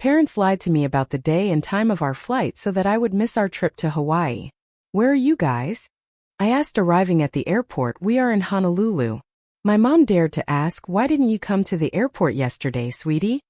Parents lied to me about the day and time of our flight so that I would miss our trip to Hawaii. Where are you guys? I asked arriving at the airport. We are in Honolulu. My mom dared to ask, why didn't you come to the airport yesterday, sweetie?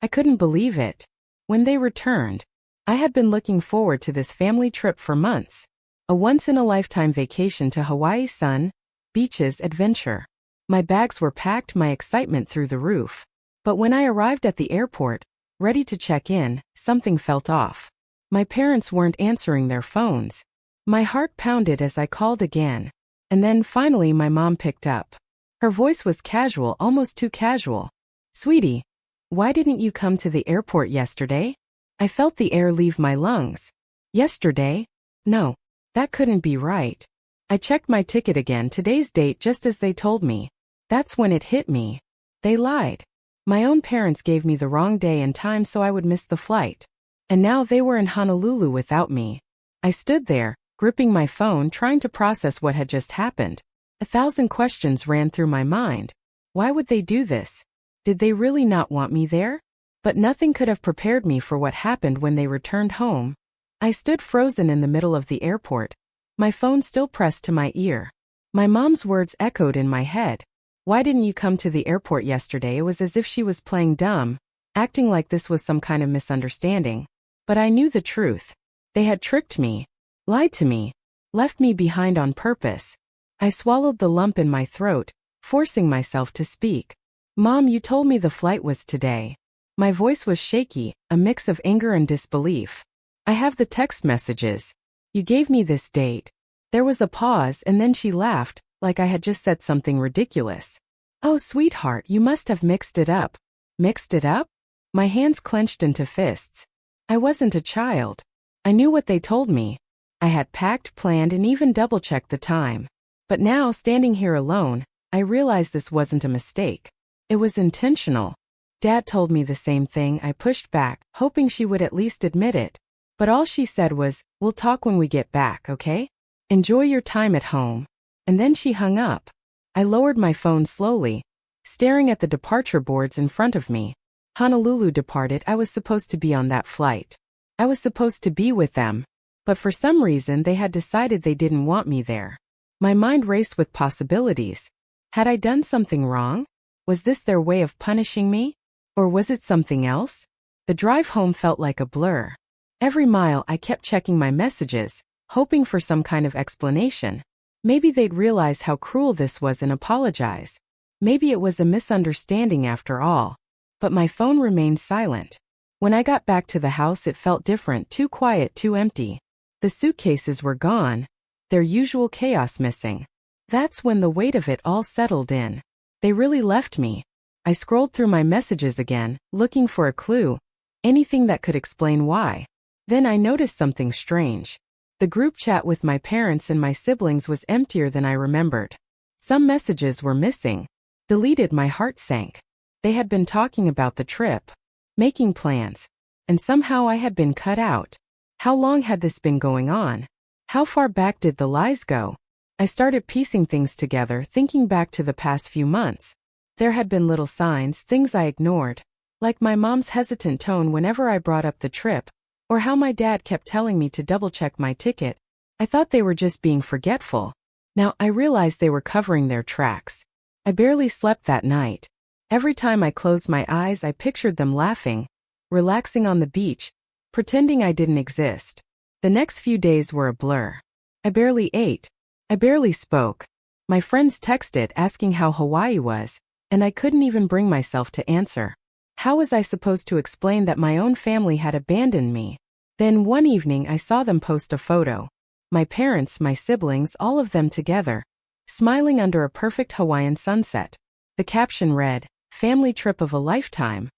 I couldn't believe it. When they returned, I had been looking forward to this family trip for months. A once-in-a-lifetime vacation to Hawaii, sun, beaches, adventure. My bags were packed, my excitement through the roof. But when I arrived at the airport, ready to check in, something felt off. My parents weren't answering their phones. My heart pounded as I called again. And then finally my mom picked up. Her voice was casual, almost too casual. Sweetie, why didn't you come to the airport yesterday? I felt the air leave my lungs. Yesterday? No, that couldn't be right. I checked my ticket again, today's date, just as they told me. That's when it hit me. They lied. My own parents gave me the wrong day and time so I would miss the flight. And now they were in Honolulu without me. I stood there, gripping my phone, trying to process what had just happened. 1,000 questions ran through my mind. Why would they do this? Did they really not want me there? But nothing could have prepared me for what happened when they returned home. I stood frozen in the middle of the airport, my phone still pressed to my ear. My mom's words echoed in my head. Why didn't you come to the airport yesterday? It was as if she was playing dumb, acting like this was some kind of misunderstanding. But I knew the truth. They had tricked me, lied to me, left me behind on purpose. I swallowed the lump in my throat, forcing myself to speak. Mom, you told me the flight was today. My voice was shaky, a mix of anger and disbelief. I have the text messages. You gave me this date. There was a pause and then she laughed, like I had just said something ridiculous. Oh, sweetheart, you must have mixed it up. Mixed it up? My hands clenched into fists. I wasn't a child. I knew what they told me. I had packed, planned, and even double-checked the time. But now, standing here alone, I realized this wasn't a mistake. It was intentional. Dad told me the same thing. I pushed back, hoping she would at least admit it. But all she said was, we'll talk when we get back, okay? Enjoy your time at home. And then she hung up. I lowered my phone slowly, staring at the departure boards in front of me. Honolulu departed. I was supposed to be on that flight. I was supposed to be with them. But for some reason they had decided they didn't want me there. My mind raced with possibilities. Had I done something wrong? Was this their way of punishing me? Or was it something else? The drive home felt like a blur. Every mile I kept checking my messages, hoping for some kind of explanation. Maybe they'd realize how cruel this was and apologize. Maybe it was a misunderstanding after all. But my phone remained silent. When I got back to the house it felt different, too quiet, too empty. The suitcases were gone, their usual chaos missing. That's when the weight of it all settled in. They really left me. I scrolled through my messages again, looking for a clue, anything that could explain why. Then I noticed something strange. The group chat with my parents and my siblings was emptier than I remembered. Some messages were missing. Deleted. My heart sank. They had been talking about the trip, making plans, and somehow I had been cut out. How long had this been going on? How far back did the lies go? I started piecing things together, thinking back to the past few months. There had been little signs, things I ignored, like my mom's hesitant tone whenever I brought up the trip, or how my dad kept telling me to double-check my ticket. I thought they were just being forgetful. Now I realized they were covering their tracks. I barely slept that night. Every time I closed my eyes I pictured them laughing, relaxing on the beach, pretending I didn't exist. The next few days were a blur. I barely ate. I barely spoke. My friends texted asking how Hawaii was, and I couldn't even bring myself to answer. How was I supposed to explain that my own family had abandoned me? Then one evening I saw them post a photo. My parents, my siblings, all of them together, smiling under a perfect Hawaiian sunset. The caption read, "Family trip of a lifetime."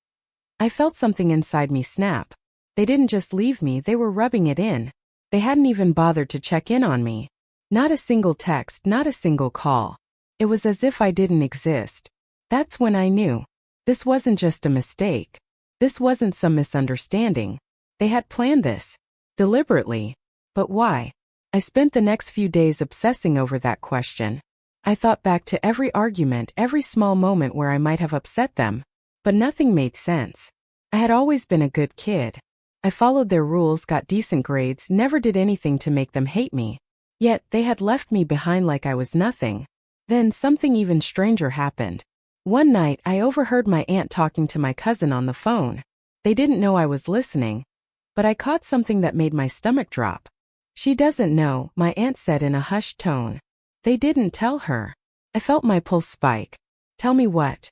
I felt something inside me snap. They didn't just leave me, they were rubbing it in. They hadn't even bothered to check in on me. Not a single text, not a single call. It was as if I didn't exist. That's when I knew. This wasn't just a mistake. This wasn't some misunderstanding. They had planned this. Deliberately. But why? I spent the next few days obsessing over that question. I thought back to every argument, every small moment where I might have upset them. But nothing made sense. I had always been a good kid. I followed their rules, got decent grades, never did anything to make them hate me. Yet, they had left me behind like I was nothing. Then something even stranger happened. One night, I overheard my aunt talking to my cousin on the phone. They didn't know I was listening, but I caught something that made my stomach drop. "She doesn't know," my aunt said in a hushed tone. "They didn't tell her." I felt my pulse spike. "Tell me what?"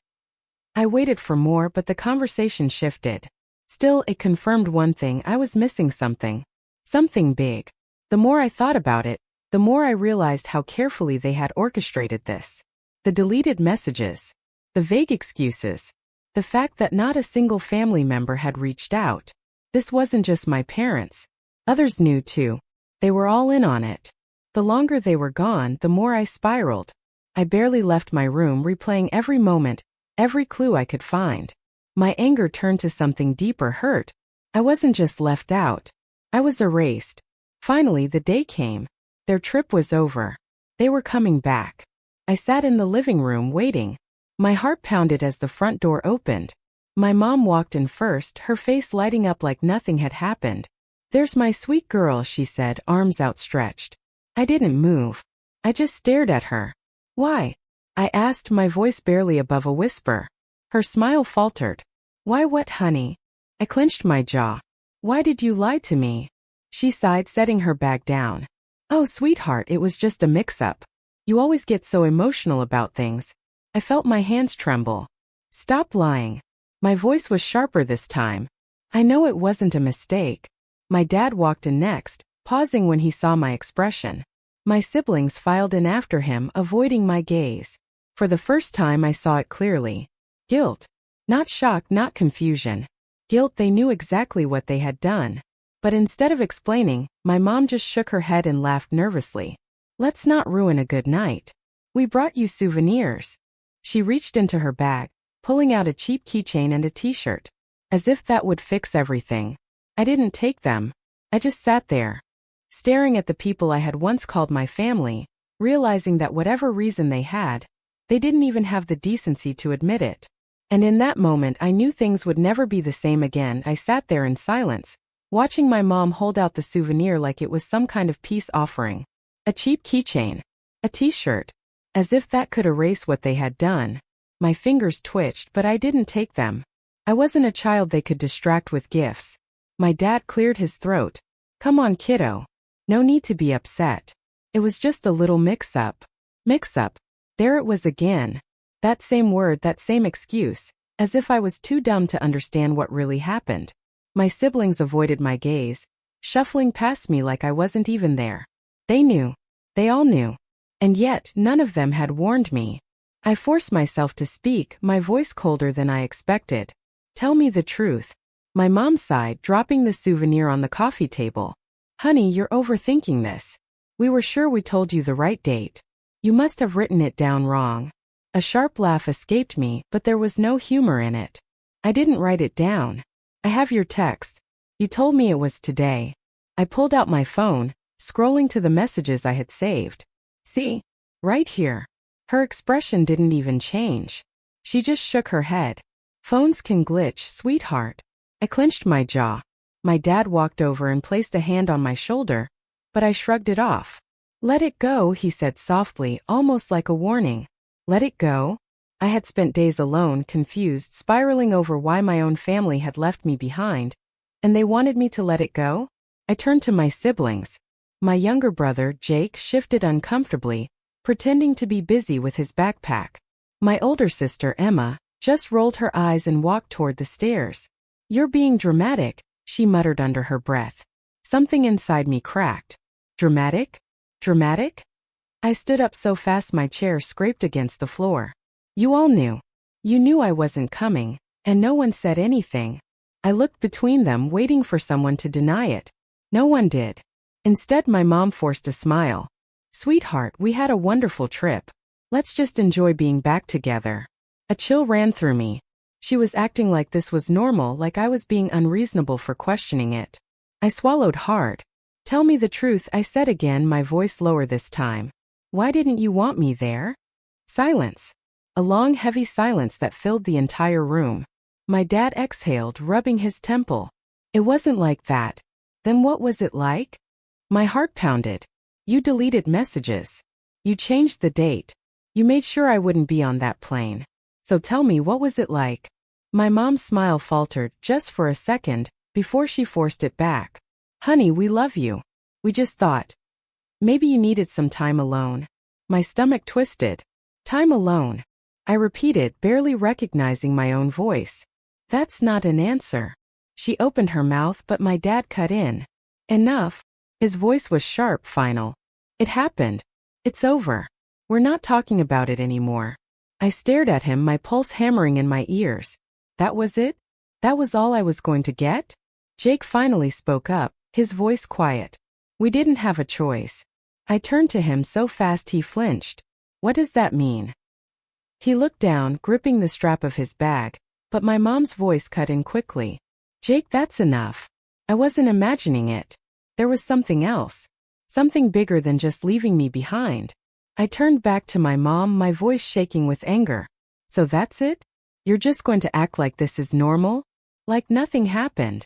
I waited for more, but the conversation shifted. Still, it confirmed one thing: I was missing something. Something big. The more I thought about it, the more I realized how carefully they had orchestrated this. The deleted messages. The vague excuses. The fact that not a single family member had reached out. This wasn't just my parents. Others knew too. They were all in on it. The longer they were gone, the more I spiraled. I barely left my room, replaying every moment, every clue I could find. My anger turned to something deeper: hurt. I wasn't just left out. I was erased. Finally, the day came. Their trip was over. They were coming back. I sat in the living room waiting. My heart pounded as the front door opened. My mom walked in first, her face lighting up like nothing had happened. "There's my sweet girl," she said, arms outstretched. I didn't move. I just stared at her. "Why?" I asked, my voice barely above a whisper. Her smile faltered. "Why what, honey?" I clenched my jaw. "Why did you lie to me?" She sighed, setting her bag down. "Oh, sweetheart, it was just a mix-up. You always get so emotional about things." I felt my hands tremble. "Stop lying." My voice was sharper this time. "I know it wasn't a mistake." My dad walked in next, pausing when he saw my expression. My siblings filed in after him, avoiding my gaze. For the first time, I saw it clearly. Guilt. Not shock, not confusion. Guilt. They knew exactly what they had done. But instead of explaining, my mom just shook her head and laughed nervously. "Let's not ruin a good night. We brought you souvenirs." She reached into her bag, pulling out a cheap keychain and a t-shirt. As if that would fix everything. I didn't take them. I just sat there, staring at the people I had once called my family, realizing that whatever reason they had, they didn't even have the decency to admit it. And in that moment, I knew things would never be the same again. I sat there in silence, watching my mom hold out the souvenir like it was some kind of peace offering. A cheap keychain. A t-shirt. As if that could erase what they had done. My fingers twitched, but I didn't take them. I wasn't a child they could distract with gifts. My dad cleared his throat. "Come on, kiddo. No need to be upset. It was just a little mix-up." Mix-up. There it was again. That same word, that same excuse, as if I was too dumb to understand what really happened. My siblings avoided my gaze, shuffling past me like I wasn't even there. They knew. They all knew. And yet, none of them had warned me. I forced myself to speak, my voice colder than I expected. "Tell me the truth." My mom sighed, dropping the souvenir on the coffee table. "Honey, you're overthinking this. We were sure we told you the right date. You must have written it down wrong." A sharp laugh escaped me, but there was no humor in it. "I didn't write it down. I have your text. You told me it was today." I pulled out my phone, scrolling to the messages I had saved. "See? Right here." Her expression didn't even change. She just shook her head. "Phones can glitch, sweetheart." I clenched my jaw. My dad walked over and placed a hand on my shoulder, but I shrugged it off. "Let it go," he said softly, almost like a warning. Let it go? I had spent days alone, confused, spiraling over why my own family had left me behind, and they wanted me to let it go? I turned to my siblings. My younger brother, Jake, shifted uncomfortably, pretending to be busy with his backpack. My older sister, Emma, just rolled her eyes and walked toward the stairs. "You're being dramatic," she muttered under her breath. Something inside me cracked. Dramatic? Dramatic? I stood up so fast my chair scraped against the floor. "You all knew. You knew I wasn't coming, and no one said anything." I looked between them, waiting for someone to deny it. No one did. Instead, my mom forced a smile. "Sweetheart, we had a wonderful trip. Let's just enjoy being back together." A chill ran through me. She was acting like this was normal, like I was being unreasonable for questioning it. I swallowed hard. "Tell me the truth," I said again, my voice lower this time. "Why didn't you want me there?" Silence. A long, heavy silence that filled the entire room. My dad exhaled, rubbing his temple. It wasn't like that. Then what was it like? My heart pounded. You deleted messages. You changed the date. You made sure I wouldn't be on that plane. So tell me, what was it like? My mom's smile faltered just for a second before she forced it back. Honey, we love you. We just thought. Maybe you needed some time alone. My stomach twisted. Time alone. I repeated, barely recognizing my own voice. That's not an answer. She opened her mouth, but my dad cut in. Enough. His voice was sharp, final. It happened. It's over. We're not talking about it anymore. I stared at him, my pulse hammering in my ears. That was it? That was all I was going to get? Jake finally spoke up, his voice quiet. We didn't have a choice. I turned to him so fast he flinched. What does that mean? He looked down, gripping the strap of his bag, but my mom's voice cut in quickly. Jake, that's enough. I wasn't imagining it. There was something else. Something bigger than just leaving me behind. I turned back to my mom, my voice shaking with anger. So that's it? You're just going to act like this is normal? Like nothing happened?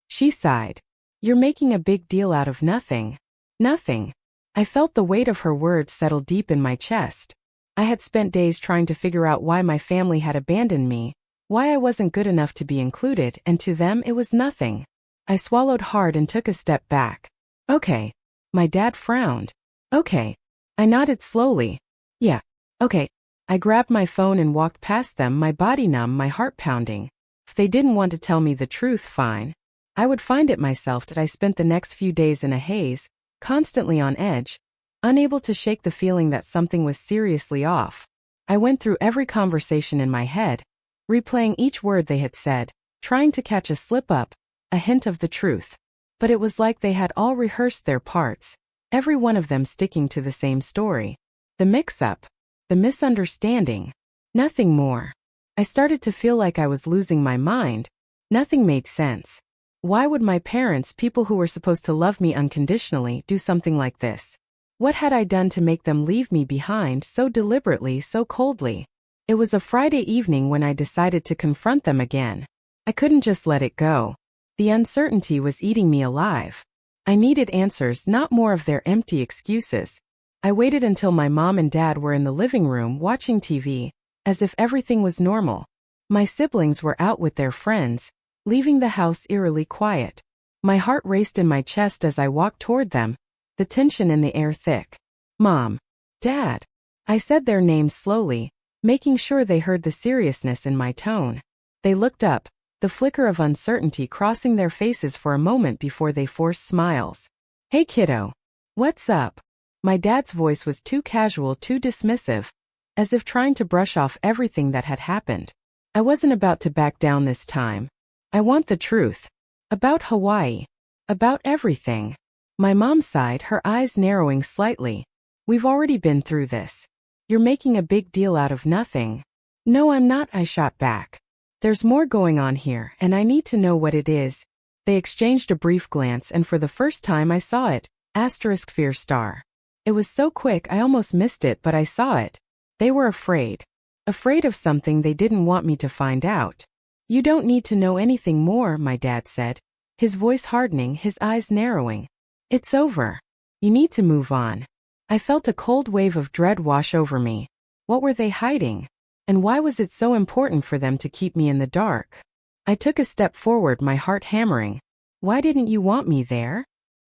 She sighed. You're making a big deal out of nothing. Nothing. I felt the weight of her words settle deep in my chest. I had spent days trying to figure out why my family had abandoned me, why I wasn't good enough to be included, and to them it was nothing. I swallowed hard and took a step back. Okay. My dad frowned. Okay. I nodded slowly. Yeah. Okay. I grabbed my phone and walked past them, my body numb, my heart pounding. If they didn't want to tell me the truth, fine. I would find it myself. That I spent the next few days in a haze, constantly on edge, unable to shake the feeling that something was seriously off. I went through every conversation in my head, replaying each word they had said, trying to catch a slip-up, a hint of the truth. But it was like they had all rehearsed their parts, every one of them sticking to the same story. The mix-up, the misunderstanding, nothing more. I started to feel like I was losing my mind. Nothing made sense. Why would my parents, people who were supposed to love me unconditionally, do something like this? What had I done to make them leave me behind so deliberately, so coldly? It was a Friday evening when I decided to confront them again. I couldn't just let it go. The uncertainty was eating me alive. I needed answers, not more of their empty excuses. I waited until my mom and dad were in the living room watching TV, as if everything was normal. My siblings were out with their friends, leaving the house eerily quiet. My heart raced in my chest as I walked toward them, the tension in the air thick. Mom. Dad. I said their names slowly, making sure they heard the seriousness in my tone. They looked up, the flicker of uncertainty crossing their faces for a moment before they forced smiles. Hey kiddo. What's up? My dad's voice was too casual, too dismissive, as if trying to brush off everything that had happened. I wasn't about to back down this time. I want the truth. About Hawaii. About everything. My mom sighed, her eyes narrowing slightly. We've already been through this. You're making a big deal out of nothing. No, I'm not, I shot back. There's more going on here, and I need to know what it is. They exchanged a brief glance, and for the first time I saw it. Fear star. It was so quick I almost missed it, but I saw it. They were afraid. Afraid of something they didn't want me to find out. You don't need to know anything more, my dad said, his voice hardening, his eyes narrowing. It's over. You need to move on. I felt a cold wave of dread wash over me. What were they hiding? And why was it so important for them to keep me in the dark? I took a step forward, my heart hammering. Why didn't you want me there?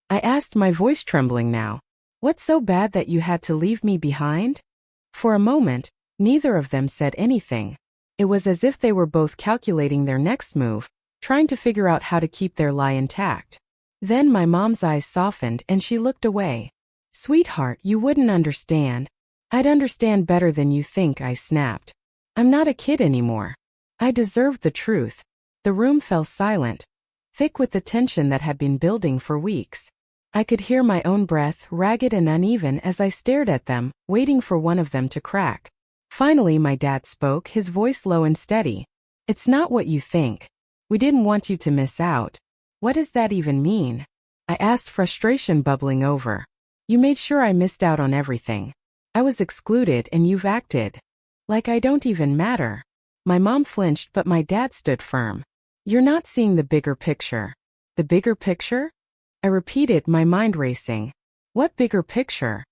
I asked, my voice trembling now. What's so bad that you had to leave me behind? For a moment, neither of them said anything. It was as if they were both calculating their next move, trying to figure out how to keep their lie intact. Then my mom's eyes softened and she looked away. Sweetheart, you wouldn't understand. I'd understand better than you think, I snapped. I'm not a kid anymore. I deserved the truth. The room fell silent, thick with the tension that had been building for weeks. I could hear my own breath, ragged and uneven, as I stared at them, waiting for one of them to crack. Finally, my dad spoke, his voice low and steady. It's not what you think. We didn't want you to miss out. What does that even mean? I asked, frustration bubbling over. You made sure I missed out on everything. I was excluded and you've acted like I don't even matter. My mom flinched, but my dad stood firm. You're not seeing the bigger picture. The bigger picture? I repeated, my mind racing. What bigger picture?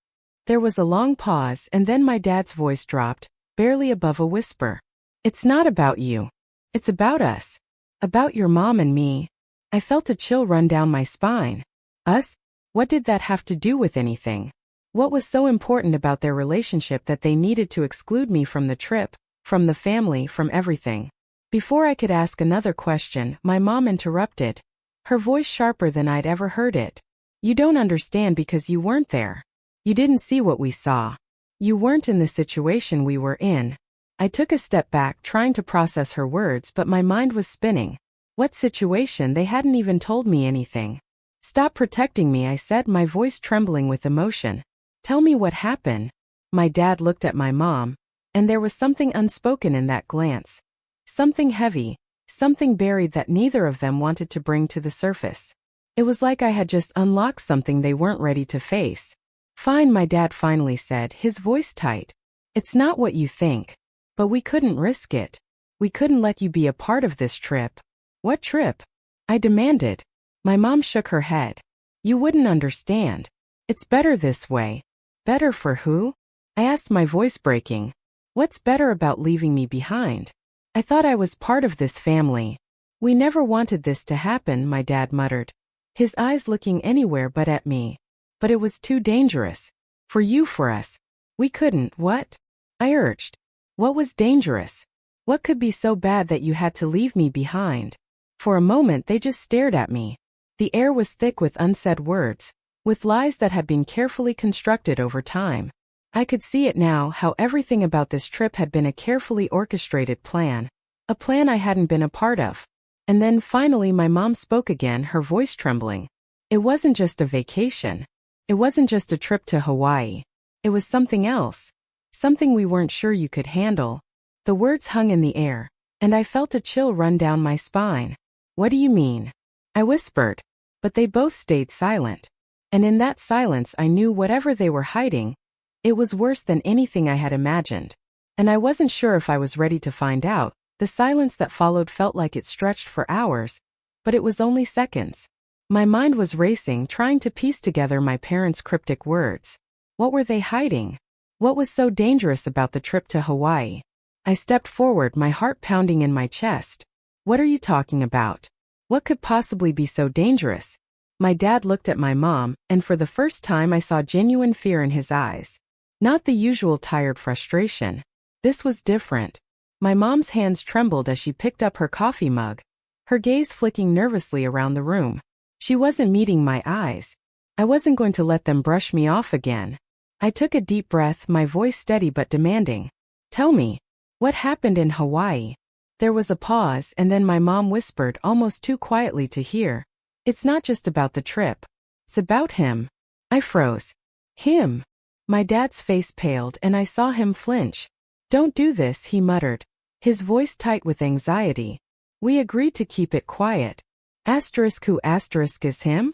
There was a long pause, and then my dad's voice dropped, barely above a whisper. It's not about you. It's about us. About your mom and me. I felt a chill run down my spine. Us? What did that have to do with anything? What was so important about their relationship that they needed to exclude me from the trip, from the family, from everything? Before I could ask another question, my mom interrupted, her voice sharper than I'd ever heard it. You don't understand because you weren't there. You didn't see what we saw. You weren't in the situation we were in. I took a step back, trying to process her words, but my mind was spinning. What situation? They hadn't even told me anything. Stop protecting me, I said, my voice trembling with emotion. Tell me what happened. My dad looked at my mom, and there was something unspoken in that glance. Something heavy, something buried that neither of them wanted to bring to the surface. It was like I had just unlocked something they weren't ready to face. Fine, my dad finally said, his voice tight. It's not what you think. But we couldn't risk it. We couldn't let you be a part of this trip. What trip? I demanded. My mom shook her head. You wouldn't understand. It's better this way. Better for who? I asked, my voice breaking. What's better about leaving me behind? I thought I was part of this family. We never wanted this to happen, my dad muttered, his eyes looking anywhere but at me. But it was too dangerous. For you, for us. We couldn't, what? I urged. What was dangerous? What could be so bad that you had to leave me behind? For a moment they just stared at me. The air was thick with unsaid words, with lies that had been carefully constructed over time. I could see it now, how everything about this trip had been a carefully orchestrated plan. A plan I hadn't been a part of. And then finally my mom spoke again, her voice trembling. It wasn't just a vacation. It wasn't just a trip to Hawaii. It was something else. Something we weren't sure you could handle. The words hung in the air, and I felt a chill run down my spine. What do you mean? I whispered, but they both stayed silent. And in that silence I knew whatever they were hiding, it was worse than anything I had imagined. And I wasn't sure if I was ready to find out. The silence that followed felt like it stretched for hours, but it was only seconds. My mind was racing, trying to piece together my parents' cryptic words. What were they hiding? What was so dangerous about the trip to Hawaii? I stepped forward, my heart pounding in my chest. What are you talking about? What could possibly be so dangerous? My dad looked at my mom, and for the first time I saw genuine fear in his eyes. Not the usual tired frustration. This was different. My mom's hands trembled as she picked up her coffee mug, her gaze flicking nervously around the room. She wasn't meeting my eyes. I wasn't going to let them brush me off again. I took a deep breath, my voice steady but demanding. Tell me, what happened in Hawaii? There was a pause, and then my mom whispered almost too quietly to hear. It's not just about the trip. It's about him. I froze. Him. My dad's face paled, and I saw him flinch. Don't do this, he muttered, his voice tight with anxiety. We agreed to keep it quiet. Who is him?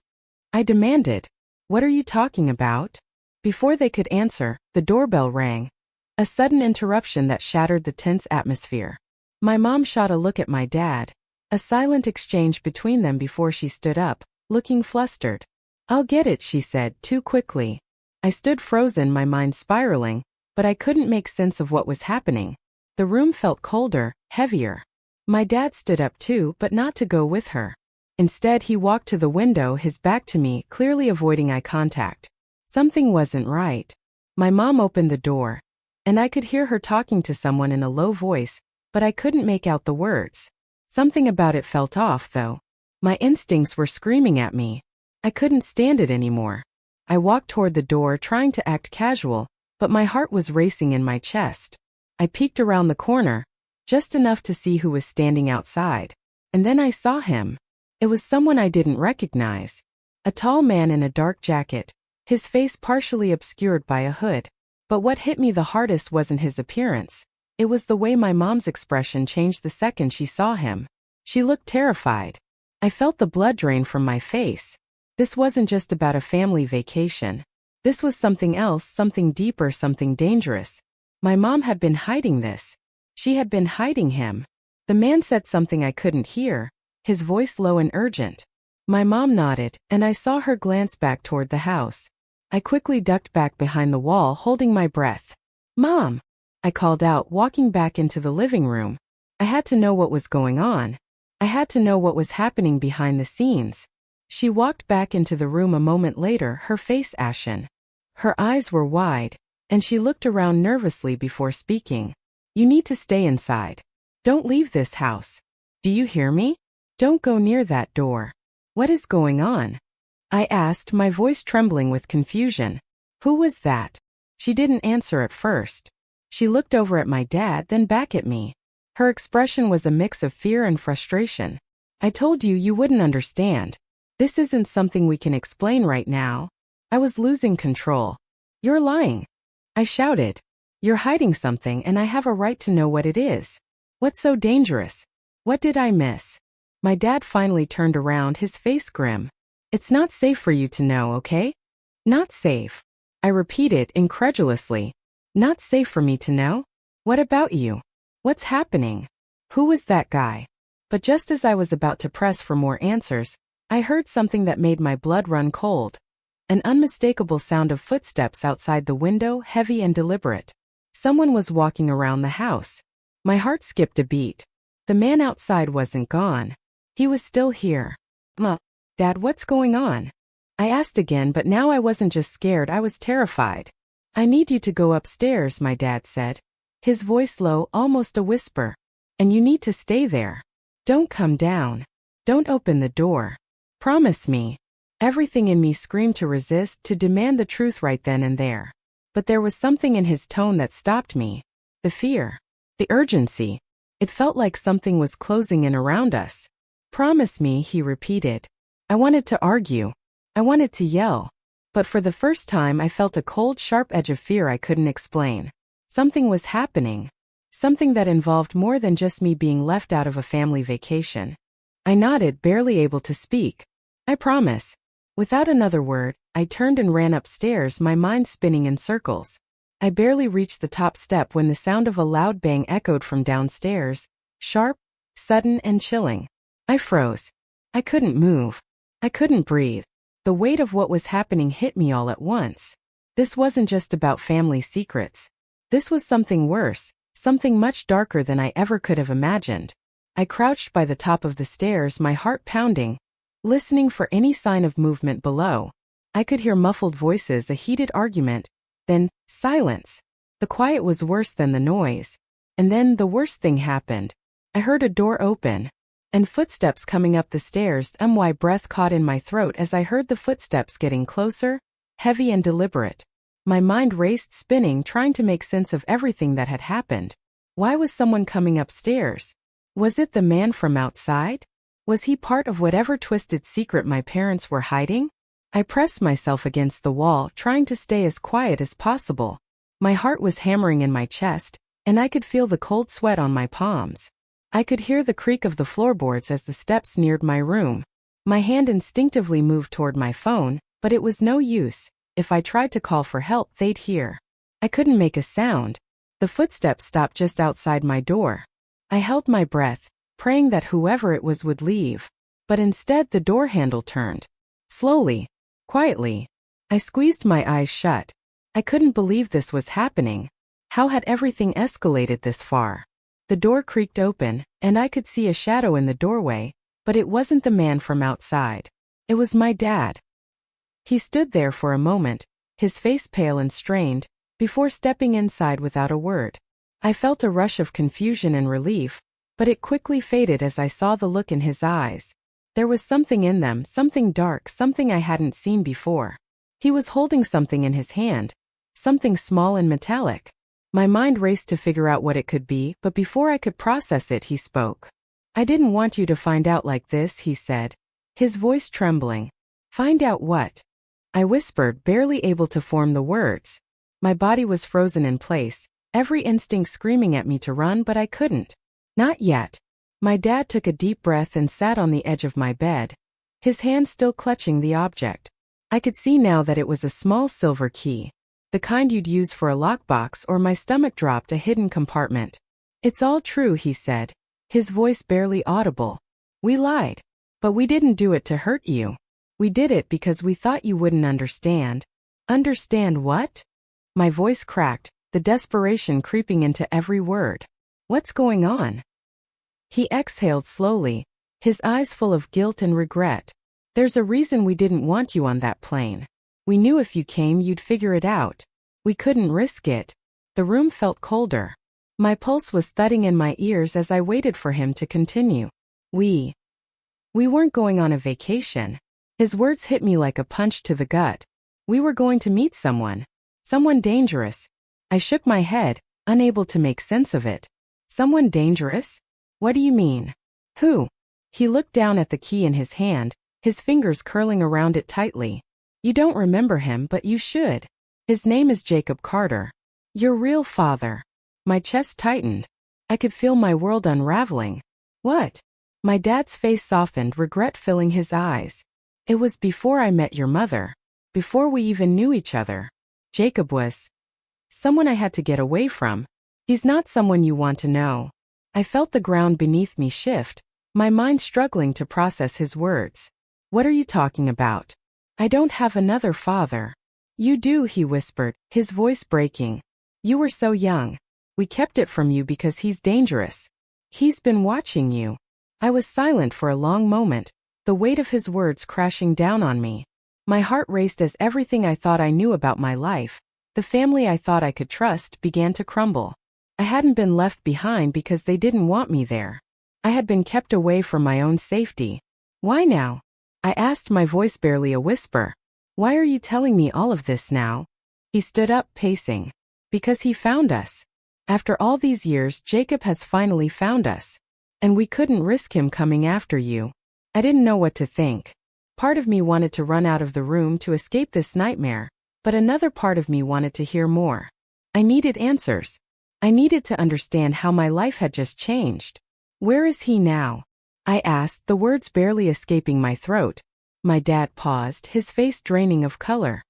I demanded. What are you talking about? Before they could answer, the doorbell rang. A sudden interruption that shattered the tense atmosphere. My mom shot a look at my dad. A silent exchange between them before she stood up, looking flustered. I'll get it, she said, too quickly. I stood frozen, my mind spiraling, but I couldn't make sense of what was happening. The room felt colder, heavier. My dad stood up too, but not to go with her. Instead, he walked to the window, his back to me, clearly avoiding eye contact. Something wasn't right. My mom opened the door, and I could hear her talking to someone in a low voice, but I couldn't make out the words. Something about it felt off, though. My instincts were screaming at me. I couldn't stand it anymore. I walked toward the door, trying to act casual, but my heart was racing in my chest. I peeked around the corner, just enough to see who was standing outside. And then I saw him. It was someone I didn't recognize. A tall man in a dark jacket, his face partially obscured by a hood. But what hit me the hardest wasn't his appearance. It was the way my mom's expression changed the second she saw him. She looked terrified. I felt the blood drain from my face. This wasn't just about a family vacation. This was something else, something deeper, something dangerous. My mom had been hiding this. She had been hiding him. The man said something I couldn't hear, his voice low and urgent. My mom nodded, and I saw her glance back toward the house. I quickly ducked back behind the wall, holding my breath. "Mom!" I called out, walking back into the living room. I had to know what was going on. I had to know what was happening behind the scenes. She walked back into the room a moment later, her face ashen. Her eyes were wide, and she looked around nervously before speaking. "You need to stay inside. Don't leave this house. Do you hear me? Don't go near that door." "What is going on?" I asked, my voice trembling with confusion. "Who was that?" She didn't answer at first. She looked over at my dad, then back at me. Her expression was a mix of fear and frustration. "I told you you wouldn't understand. This isn't something we can explain right now." I was losing control. "You're lying," I shouted. "You're hiding something, and I have a right to know what it is. What's so dangerous? What did I miss?" My dad finally turned around, his face grim. "It's not safe for you to know, okay?" "Not safe," I repeated incredulously. "Not safe for me to know? What about you? What's happening? Who was that guy?" But just as I was about to press for more answers, I heard something that made my blood run cold. An unmistakable sound of footsteps outside the window, heavy and deliberate. Someone was walking around the house. My heart skipped a beat. The man outside wasn't gone. He was still here. Dad, what's going on?" I asked again, but now I wasn't just scared, I was terrified. "I need you to go upstairs," my dad said. His voice low, almost a whisper. "And you need to stay there. Don't come down. Don't open the door. Promise me." Everything in me screamed to resist, to demand the truth right then and there. But there was something in his tone that stopped me. The fear. The urgency. It felt like something was closing in around us. "Promise me," he repeated. I wanted to argue. I wanted to yell. But for the first time I felt a cold, sharp edge of fear I couldn't explain. Something was happening. Something that involved more than just me being left out of a family vacation. I nodded, barely able to speak. "I promise." Without another word, I turned and ran upstairs, my mind spinning in circles. I barely reached the top step when the sound of a loud bang echoed from downstairs, sharp, sudden, and chilling. I froze. I couldn't move. I couldn't breathe. The weight of what was happening hit me all at once. This wasn't just about family secrets. This was something worse, something much darker than I ever could have imagined. I crouched by the top of the stairs, my heart pounding, listening for any sign of movement below. I could hear muffled voices, a heated argument, then silence. The quiet was worse than the noise. And then the worst thing happened. I heard a door open. And footsteps coming up the stairs. My breath caught in my throat as I heard the footsteps getting closer, heavy and deliberate. My mind raced, spinning, trying to make sense of everything that had happened. Why was someone coming upstairs? Was it the man from outside? Was he part of whatever twisted secret my parents were hiding? I pressed myself against the wall, trying to stay as quiet as possible. My heart was hammering in my chest, and I could feel the cold sweat on my palms. I could hear the creak of the floorboards as the steps neared my room. My hand instinctively moved toward my phone, but it was no use. If I tried to call for help, they'd hear. I couldn't make a sound. The footsteps stopped just outside my door. I held my breath, praying that whoever it was would leave. But instead the door handle turned. Slowly, quietly. I squeezed my eyes shut. I couldn't believe this was happening. How had everything escalated this far? The door creaked open, and I could see a shadow in the doorway, but it wasn't the man from outside. It was my dad. He stood there for a moment, his face pale and strained, before stepping inside without a word. I felt a rush of confusion and relief, but it quickly faded as I saw the look in his eyes. There was something in them, something dark, something I hadn't seen before. He was holding something in his hand, something small and metallic. My mind raced to figure out what it could be, but before I could process it, he spoke. "I didn't want you to find out like this," he said, his voice trembling. "Find out what?" I whispered, barely able to form the words. My body was frozen in place, every instinct screaming at me to run, but I couldn't. Not yet. My dad took a deep breath and sat on the edge of my bed, his hand still clutching the object. I could see now that it was a small silver key. The kind you'd use for a lockbox, or my stomach dropped, a hidden compartment. It's all true, he said, his voice barely audible. We lied. But we didn't do it to hurt you. We did it because we thought you wouldn't understand. Understand what? My voice cracked, the desperation creeping into every word. What's going on? He exhaled slowly, his eyes full of guilt and regret. There's a reason we didn't want you on that plane. We knew if you came you'd figure it out. We couldn't risk it. The room felt colder. My pulse was thudding in my ears as I waited for him to continue. We weren't going on a vacation. His words hit me like a punch to the gut. We were going to meet someone. Someone dangerous. I shook my head, unable to make sense of it. Someone dangerous? What do you mean? Who? He looked down at the key in his hand, his fingers curling around it tightly. You don't remember him, but you should. His name is Jacob Carter. Your real father. My chest tightened. I could feel my world unraveling. What? My dad's face softened, regret filling his eyes. It was before I met your mother. Before we even knew each other. Jacob was someone I had to get away from. He's not someone you want to know. I felt the ground beneath me shift, my mind struggling to process his words. What are you talking about? I don't have another father. You do, he whispered, his voice breaking. You were so young. We kept it from you because he's dangerous. He's been watching you. I was silent for a long moment, the weight of his words crashing down on me. My heart raced as everything I thought I knew about my life, the family I thought I could trust, began to crumble. I hadn't been left behind because they didn't want me there. I had been kept away for my own safety. Why now? I asked, my voice barely a whisper. Why are you telling me all of this now? He stood up, pacing. Because he found us. After all these years, Jacob has finally found us. And we couldn't risk him coming after you. I didn't know what to think. Part of me wanted to run out of the room to escape this nightmare, but another part of me wanted to hear more. I needed answers. I needed to understand how my life had just changed. Where is he now? I asked, the words barely escaping my throat. My dad paused, his face draining of color.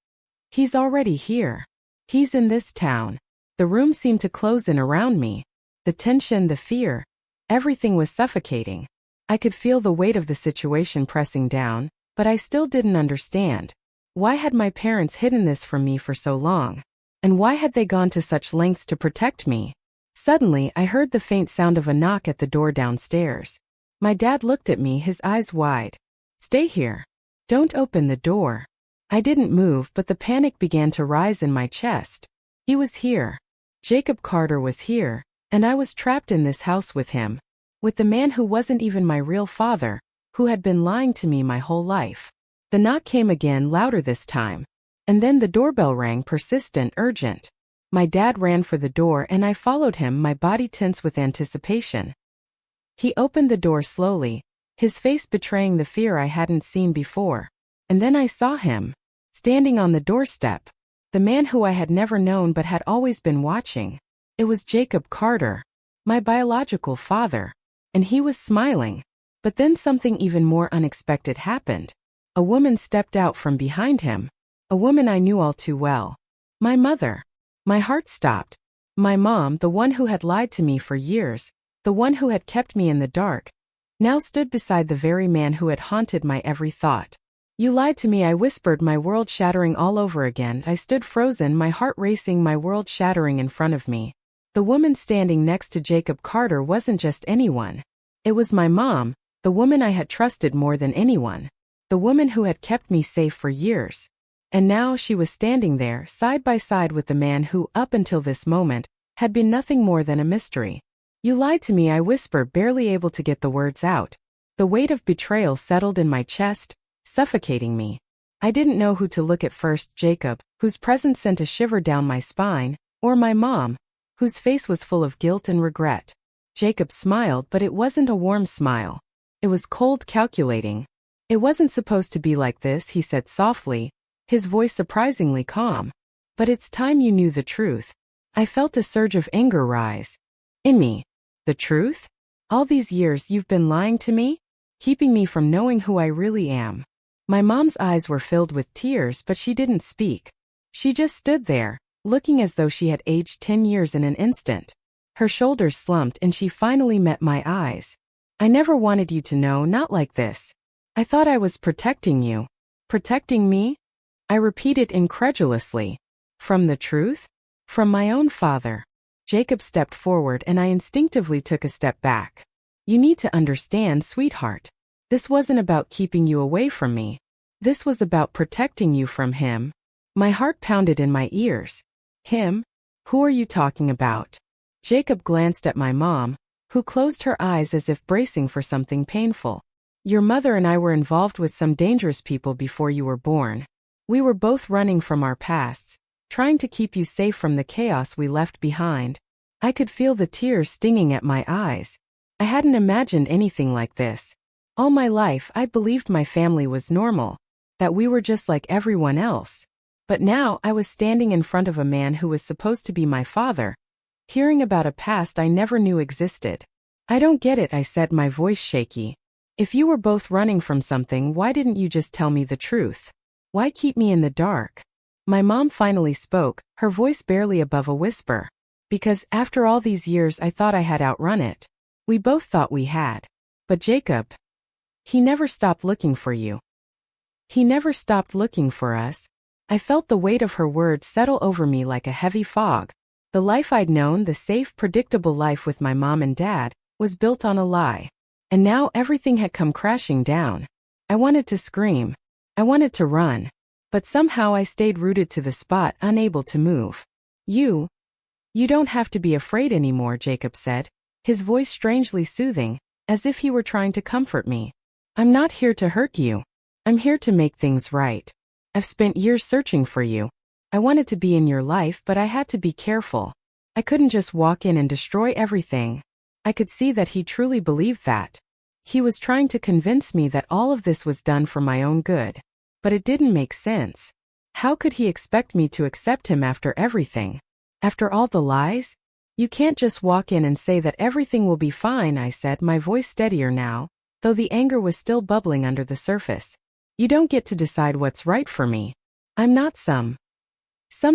He's already here. He's in this town. The room seemed to close in around me. The tension, the fear. Everything was suffocating. I could feel the weight of the situation pressing down, but I still didn't understand. Why had my parents hidden this from me for so long? And why had they gone to such lengths to protect me? Suddenly, I heard the faint sound of a knock at the door downstairs. My dad looked at me, his eyes wide. Stay here. Don't open the door. I didn't move, but the panic began to rise in my chest. He was here. Jacob Carter was here, and I was trapped in this house with him. With the man who wasn't even my real father, who had been lying to me my whole life. The knock came again, louder this time. And then the doorbell rang, persistent, urgent. My dad ran for the door and I followed him, my body tense with anticipation. He opened the door slowly, his face betraying the fear I hadn't seen before. And then I saw him, standing on the doorstep. The man who I had never known but had always been watching. It was Jacob Carter, my biological father. And he was smiling. But then something even more unexpected happened. A woman stepped out from behind him. A woman I knew all too well. My mother. My heart stopped. My mom, the one who had lied to me for years, the one who had kept me in the dark, now stood beside the very man who had haunted my every thought. You lied to me, I whispered, my world shattering all over again. I stood frozen, my heart racing, my world shattering in front of me. The woman standing next to Jacob Carter wasn't just anyone. It was my mom, the woman I had trusted more than anyone. The woman who had kept me safe for years. And now she was standing there, side by side with the man who, up until this moment, had been nothing more than a mystery. You lied to me, I whispered, barely able to get the words out. The weight of betrayal settled in my chest, suffocating me. I didn't know who to look at first, Jacob, whose presence sent a shiver down my spine, or my mom, whose face was full of guilt and regret. Jacob smiled, but it wasn't a warm smile. It was cold, calculating. It wasn't supposed to be like this, he said softly, his voice surprisingly calm. But it's time you knew the truth. I felt a surge of anger rise in me. The truth? All these years you've been lying to me? Keeping me from knowing who I really am. My mom's eyes were filled with tears, but she didn't speak. She just stood there, looking as though she had aged 10 years in an instant. Her shoulders slumped and she finally met my eyes. I never wanted you to know, not like this. I thought I was protecting you. Protecting me? I repeated incredulously. From the truth? From my own father. Jacob stepped forward and I instinctively took a step back. You need to understand, sweetheart. This wasn't about keeping you away from me. This was about protecting you from him. My heart pounded in my ears. Him? Who are you talking about? Jacob glanced at my mom, who closed her eyes as if bracing for something painful. Your mother and I were involved with some dangerous people before you were born. We were both running from our pasts, trying to keep you safe from the chaos we left behind. I could feel the tears stinging at my eyes. I hadn't imagined anything like this. All my life I believed my family was normal, that we were just like everyone else. But now I was standing in front of a man who was supposed to be my father, hearing about a past I never knew existed. I don't get it, I said, my voice shaky. If you were both running from something, why didn't you just tell me the truth? Why keep me in the dark? My mom finally spoke, her voice barely above a whisper. Because after all these years I thought I had outrun it. We both thought we had. But Jacob, he never stopped looking for you. He never stopped looking for us. I felt the weight of her words settle over me like a heavy fog. The life I'd known, the safe, predictable life with my mom and dad, was built on a lie. And now everything had come crashing down. I wanted to scream. I wanted to run. But somehow I stayed rooted to the spot, unable to move. You don't have to be afraid anymore, Jacob said, his voice strangely soothing, as if he were trying to comfort me. I'm not here to hurt you. I'm here to make things right. I've spent years searching for you. I wanted to be in your life, but I had to be careful. I couldn't just walk in and destroy everything. I could see that he truly believed that. He was trying to convince me that all of this was done for my own good. But it didn't make sense. How could he expect me to accept him after everything? After all the lies? You can't just walk in and say that everything will be fine, I said, my voice steadier now, though the anger was still bubbling under the surface. You don't get to decide what's right for me. I'm not some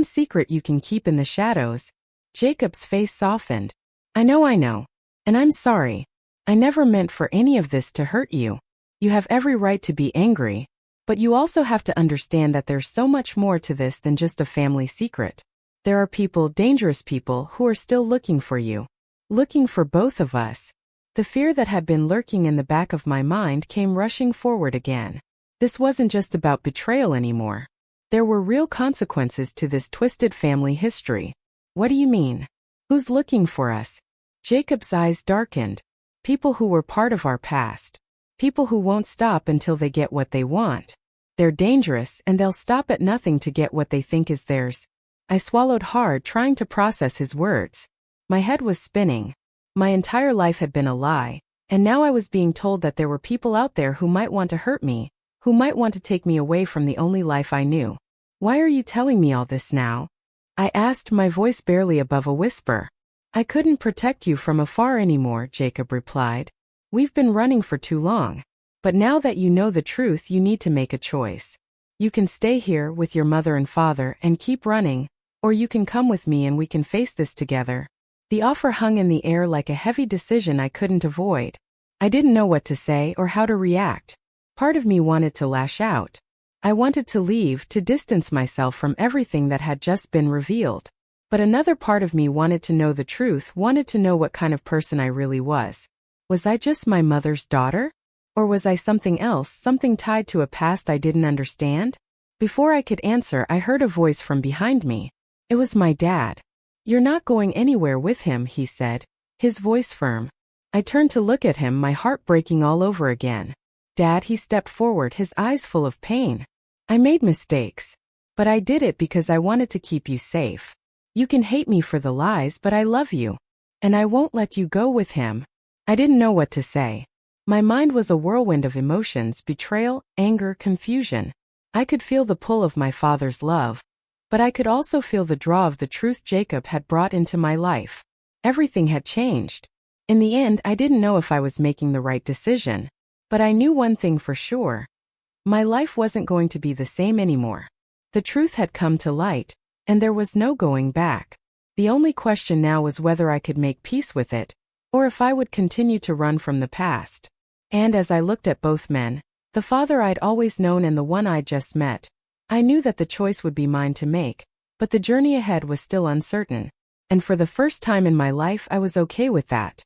secret you can keep in the shadows. Jacob's face softened. I know. And I'm sorry. I never meant for any of this to hurt you. You have every right to be angry. But you also have to understand that there's so much more to this than just a family secret. There are people, dangerous people, who are still looking for you. Looking for both of us. The fear that had been lurking in the back of my mind came rushing forward again. This wasn't just about betrayal anymore. There were real consequences to this twisted family history. What do you mean? Who's looking for us? Jacob's eyes darkened. People who were part of our past. People who won't stop until they get what they want. They're dangerous and they'll stop at nothing to get what they think is theirs. I swallowed hard, trying to process his words. My head was spinning. My entire life had been a lie, and now I was being told that there were people out there who might want to hurt me, who might want to take me away from the only life I knew. Why are you telling me all this now? I asked, my voice barely above a whisper. I couldn't protect you from afar anymore, Jacob replied. We've been running for too long. But now that you know the truth, you need to make a choice. You can stay here with your mother and father and keep running, or you can come with me and we can face this together. The offer hung in the air like a heavy decision I couldn't avoid. I didn't know what to say or how to react. Part of me wanted to lash out. I wanted to leave, to distance myself from everything that had just been revealed. But another part of me wanted to know the truth, wanted to know what kind of person I really was. Was I just my mother's daughter? Or was I something else, something tied to a past I didn't understand? Before I could answer, I heard a voice from behind me. It was my dad. You're not going anywhere with him, he said, his voice firm. I turned to look at him, my heart breaking all over again. Dad, he stepped forward, his eyes full of pain. I made mistakes. But I did it because I wanted to keep you safe. You can hate me for the lies, but I love you. And I won't let you go with him. I didn't know what to say. My mind was a whirlwind of emotions, betrayal, anger, confusion. I could feel the pull of my father's love, but I could also feel the draw of the truth Jacob had brought into my life. Everything had changed. In the end, I didn't know if I was making the right decision, but I knew one thing for sure. My life wasn't going to be the same anymore. The truth had come to light, and there was no going back. The only question now was whether I could make peace with it, or if I would continue to run from the past. And as I looked at both men, the father I'd always known and the one I'd just met, I knew that the choice would be mine to make, but the journey ahead was still uncertain. And for the first time in my life I was okay with that.